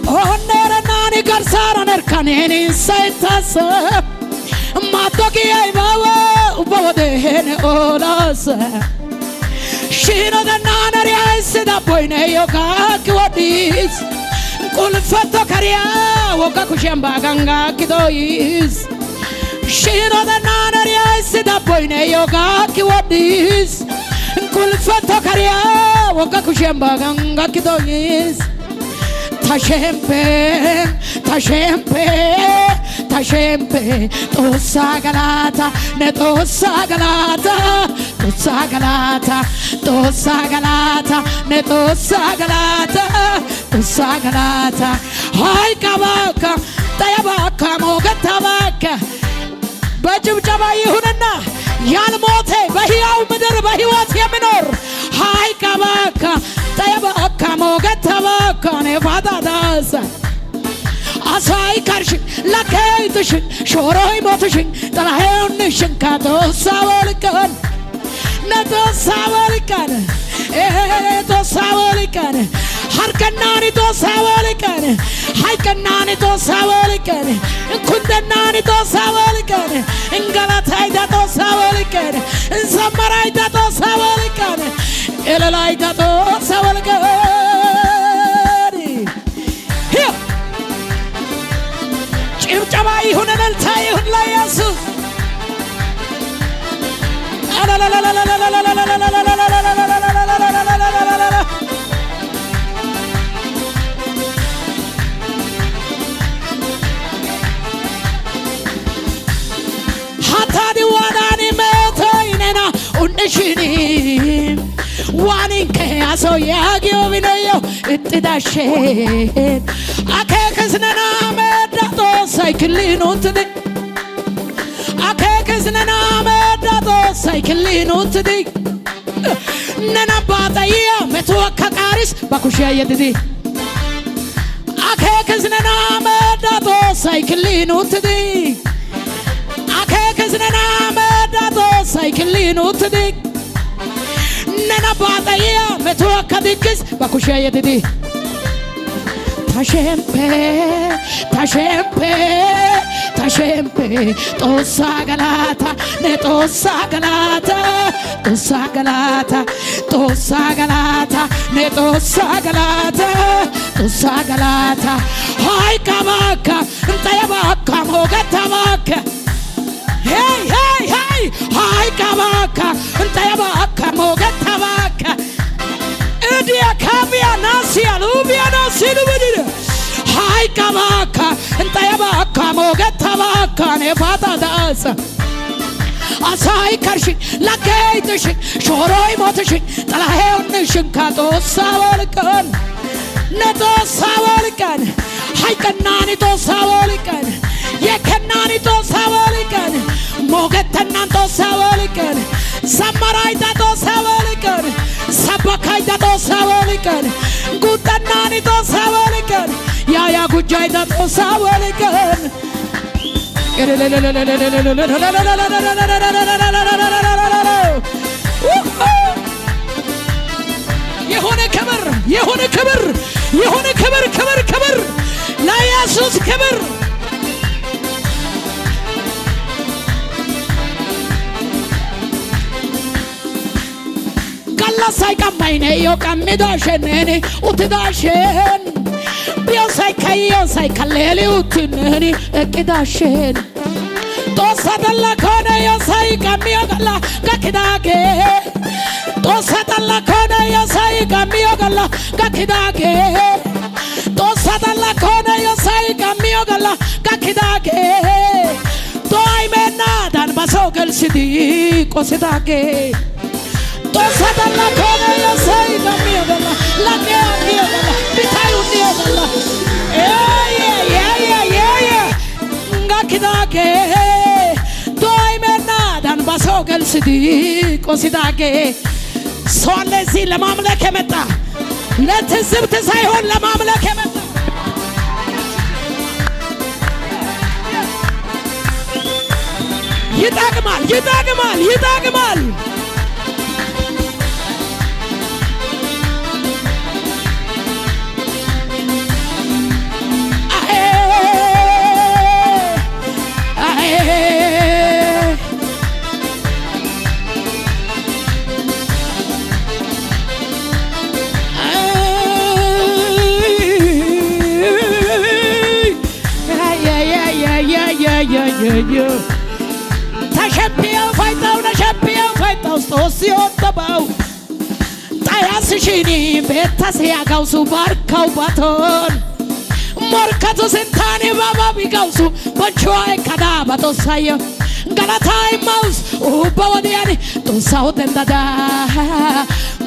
onerani garsara nerkaneni saitasa matoki ay bawa ubodene olasa shino da nanari aisida boyne yoga kwadis kulfato kariya woga kushamba ganga kidois shino da nanari aisida boyne yoga kwadis kulfato kariya woga kushamba ganga kidois tashempe tashempe tashempe tosa galata ne tosa galata tosa galata tosa galata ne tosa galata tosa galata hay kabaka tayabaka mogatabaka በጭብጨባ ይሁንና ያልሞተ በሕያው ምድር በሕይወት የሚኖር hay kabaka tayabaka mogatabaka ne fadadas asay karsh lakaytush shoroy motush talaheun shinkato sawalkan nato sawalkan to sawalkan harkanani to sawalkan haykanani to sawalkan kundanani to sawalkan ingalatay to sawalkan samaray to sawalkan elalay to sawalkan ጭብጨባ ይሁን እልልታ ይሁን ለኢየሱስ ሀታዲ ዋናኒ መቶይነና ኡንሽኒ ዋኒን ከያሰው ያጊዮ ቢነዮ እጥዳሼን አከከስነና መዳቶ ሳይክሊኑትዲ አከከስነና መዳቶ ሳይክሊኑትዲ ነናባታያ መቶካ ቃሪስ ባኩሽያ የድዲ አከከስነና መዳቶ ሳይክሊኑትዲ አከከስነና መዳቶ ሳይክሊኑትዲ ነናባታያ መቶካ ዲክስ ባኩሽያ የድዲ tashempe tashempe tashempe tosa galata ne tosa galata tosa galata tosa galata ne tosa galata tosa galata hay kabaka tayabaka mogatabaka hey hey hey hay kabaka tayabaka mogatabaka Edia kabia nasia lubia nasilu bedire hay kabaka entayabaka mogatabaka ne fatadas asay karshi lakaytush shoroy motush talaheun shinkato sawalkan neto sawalkan hay kanani to sawalkan ye kanani to sawalkan mogatanan to sawalkan samaray to sawalkan sabakay to sawalkan gutanani to sawalkan ya gujay to sawalkan የሆነ ክብር የሆነ ክብር የሆነ ክብር ክብር ክብር ለኢየሱስ ክብር galasay kamayne yo kamidashenene utidashen biosay kayo say kaleli utineni ekidashen tosadalla kone yo say kamiyo gala gakidage tosadalla kone yo say kamiyo gala gakidage tosadalla kone yo say kamiyo gala gakidage toy mena dan basogel sidi kosidage tosadalla kone yo say kamiyo gala lage kamiyo gala bitayu niyo gala gakidage toy mena dan basogel sidi kosidage ሶለዚህ ለማምለክ የመጣ ለትዝብት ሳይሆን ለማምለክ የመጣ ይጣግማል ይጣግማል ይጣግማል ተሸፒያው ፋይታው ስቶሲዮን ተባው ጣያስሽኒ ቤተሰያጋውሱ ባርካው ባቶን ሞርከቱ ስንታኒ ባባቢጋውሱ በንቹዋይ ከዳ ባቶሳዮ ገላታይ ማውስ ኡባወዲያኒ ጦሳው ደንዳዳ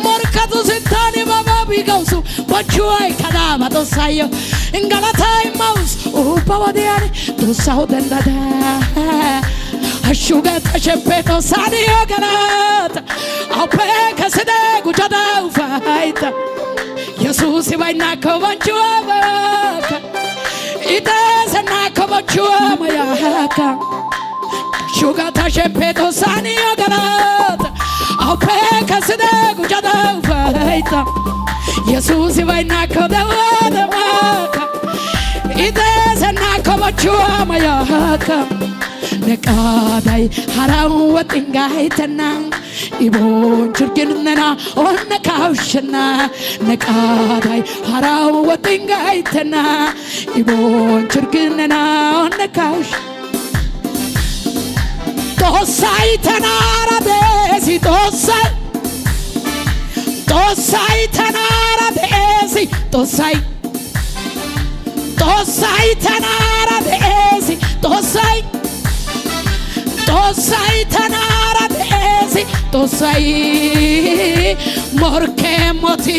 ሞርከቱ ስንታኒ ባባቢጋውሱ በንቹዋይ ከዳ ባቶሳዮ ገላታይ ማውስ ኡባወዲያኒ ጦሳው ደንዳዳ Ashuga tashepeto saniyo galat Aupe kasede gujada ufaita Jesus ibaina kavanchua baka Ite sana kavanchua mayaka Ashuga tashepeto saniyo galat Aupe kasede gujada ufaita Jesus ibaina kavanchua baka Ite sana kavanchua mayaka ነቃዳይ ሐራው ወጥንጋይተና ኢቦን ችርግንና ኦነካውሽና ነቃዳይ ሐራው ወጥንጋይተና ኢቦን ችርግንና ኦነካውሽ ጦሳይ ተናራደሲ ጦሳይ ተናራደሲ ጦሳይ ተናራደሲ ጦሳይ ተናራደሲ ጦሳይ ሞርኬ ሞቲ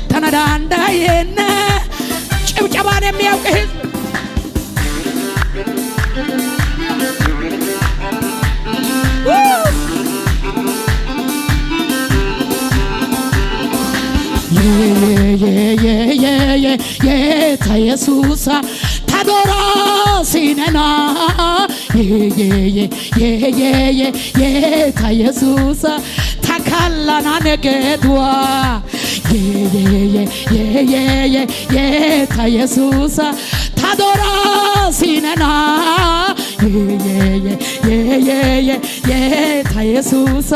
ተናዳንዳዬና ጭብጨባን የሚያውቅ ህዝብ የታ ኢየሱስ ታዶራ ሲነና የታ ኢየሱስ ታካላና ነገድዋ የታ ኢየሱስ ታዶራ ሲነና የታ ኢየሱስ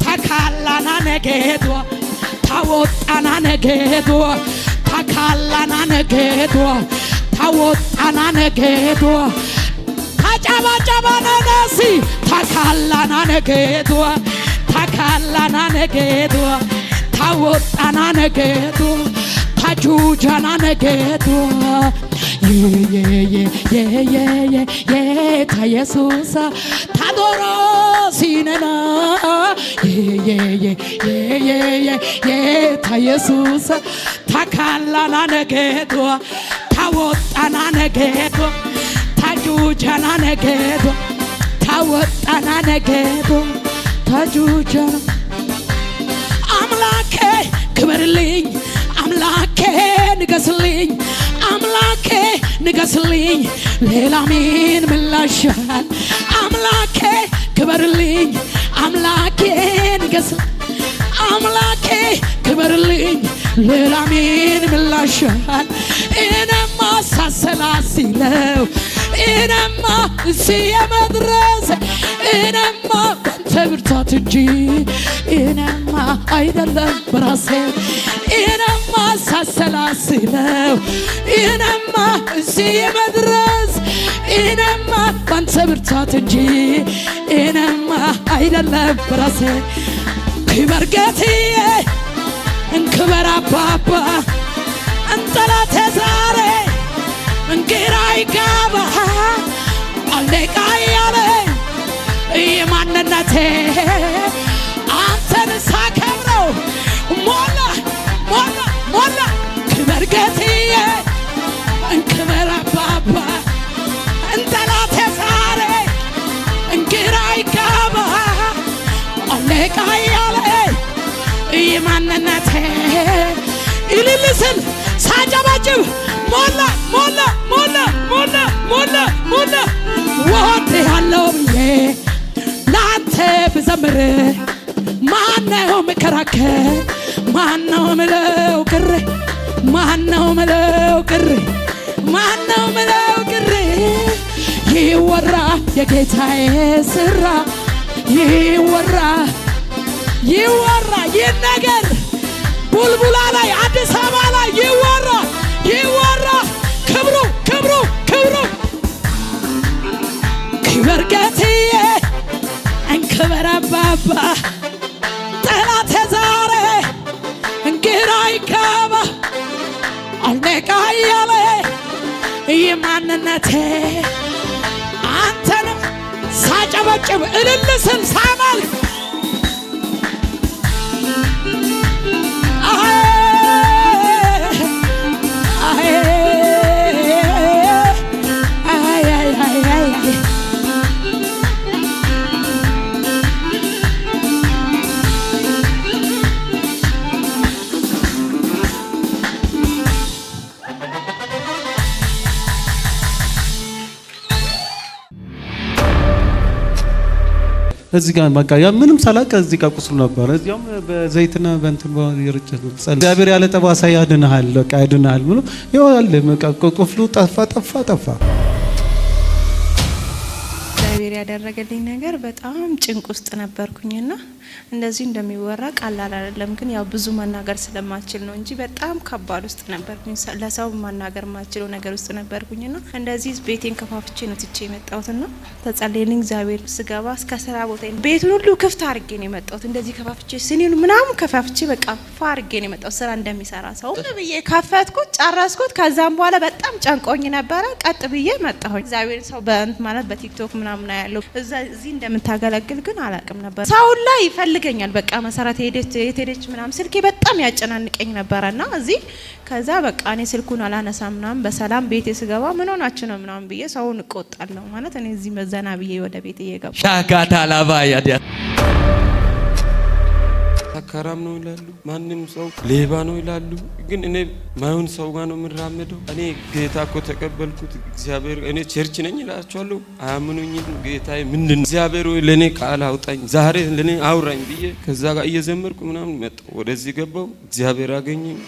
ታካላና ነገድዋ ታወጣና ነገድዋ ታካላና ነገድዋ ታወጣና ነገድዋ ታጫባጫባና ናሲ ታካላና ነገድዋ ታወጣና ነገድዋ ታጁጃና ነገድዋ የታ ኢየሱስ ታዶሮ ሲነና የታ ኢየሱስ ታካላና ነገድዋ ታወጣና ነገድዋ ታጁጃና ነገድዋ ታወጣና ነገድዋ ታጁጃና አምላኬ ክበርልኝ አምላኬ ንገስልኝ አምላኬ ንገስልኝ ሌላ ምን ምላሻል አምላኬ ክበርልኝ አምላኬ ንገስልኝ አምላኬ ክበርልኝ ሌላ ምን ምላሻል እኔማ ሳሰላስለው እኔማ እዚህ የመድረስ እኔማ ባንተ ብርታት እንጂ እኔማ አይደለም በራሴ እኔማ ሳሰላስለው እኔማ እዚህ የመድረስ እኔማ ባንተ ብርታት እንጂ እኔማ አይደለም በራሴ ክበር ጌታዬ እንክበር አባባ እንጠላቴ ዛሬ እንግራ ይጋባ አለቃ ያለ የማንነቴ አንተን ሳከብረው ሞላ ክበር ጌታዬ እንክበር አባባ እንጠላቴ ዛሬ እንግራ ይጋባ አለቃ ያለ የማንነቴ ይልልስል ሳጨባጭብ ሞላ ወጥ ያለው ብዬ ላንተ ብዘምር ማነው ምከራከር ማነው ምለው ቅሬ ማነው ምለው ቅር ይወራ የጌታዬ ስራ ይወራ ይነገር ቡልቡላ ላይ አዲስ አበባ ላይ ይወራ ክብሩ ክብር ጌታዬ እንክብር አባባ ጠላቴ ዛሬ እንግራ ይገባ አልነቃ እያለ የማንነቴ አንተንም ሳጨበጭብ እልል ስል ሳመልክ እዚህ ጋር በቃ ያ ምንም ሳላቀ እዚህ ጋር ቁስሉ ነበር። እዚያም በዘይትና በእንትን ይርጨት ነው። እግዚአብሔር ያለ ጠባሳ ያድንሃል፣ በቃ ያድንሃል ብሎ ይዋል በቃ ቁስሉ ጠፋ። እግዚአብሔር ያደረገልኝ ነገር በጣም ጭንቅ ውስጥ ነበርኩኝና እንደዚህ እንደሚወራ ቀላል አይደለም። ግን ያው ብዙ መናገር ስለማልችል ነው እንጂ በጣም ከባድ ውስጥ ነበርኩኝ። ለሰው መናገር ማልችለው ነገር ውስጥ ነበርኩኝና እንደዚህ ቤቴን ከፋፍቼ ነው ትቼ የመጣሁትና ተጸልየልኝ እግዚአብሔር ስገባ እስከ ስራ ቦታ ቤቱን ሁሉ ክፍት አድርጌ ነው የመጣሁት። እንደዚህ ከፋፍቼ ስኒኑ ምናምን ከፋፍቼ በቃ ፋ አድርጌ ነው የመጣሁት ስራ እንደሚሰራ ሰው ብዬ ከፈትኩት፣ ጨረስኩት። ከዛም በኋላ በጣም ጨንቆኝ ነበረ። ቀጥ ብዬ መጣሁኝ። እግዚአብሔር ሰው በእንት ማለት በቲክቶክ ምናምን ያለው እዚህ እንደምታገለግል ግን አላውቅም ነበር። ሰው ላይ ይፈልገኛል በቃ መሰረት ሄደች ምናምን ስልኬ በጣም ያጨናንቀኝ ነበርና እዚህ ከዛ በቃ እኔ ስልኩን አላነሳም ምናምን በሰላም ቤቴ ስገባ ምን ሆናችሁ ነው ምናምን ብዬ ሰውን እቆጣለሁ ማለት እኔ እዚህ መዘና ብዬ ወደ ቤቴ እየገባ ሻጋታ ላባ ያዲያ ሰካራም ነው ይላሉ፣ ማንም ሰው ሌባ ነው ይላሉ። ግን እኔ ማይሆን ሰው ጋር ነው የምራመደው። እኔ ጌታ እኮ ተቀበልኩት እግዚአብሔር እኔ ቸርች ነኝ እላቸዋለሁ፣ አያምኑኝም። ጌታዬ ምንድን ነው እግዚአብሔር ወይ ለኔ ቃል አውጣኝ ዛሬ ለኔ አውራኝ ብዬ ከዛ ጋር እየዘመርኩ ምናምን መጣሁ። ወደዚህ ገባው እግዚአብሔር አገኘኝ።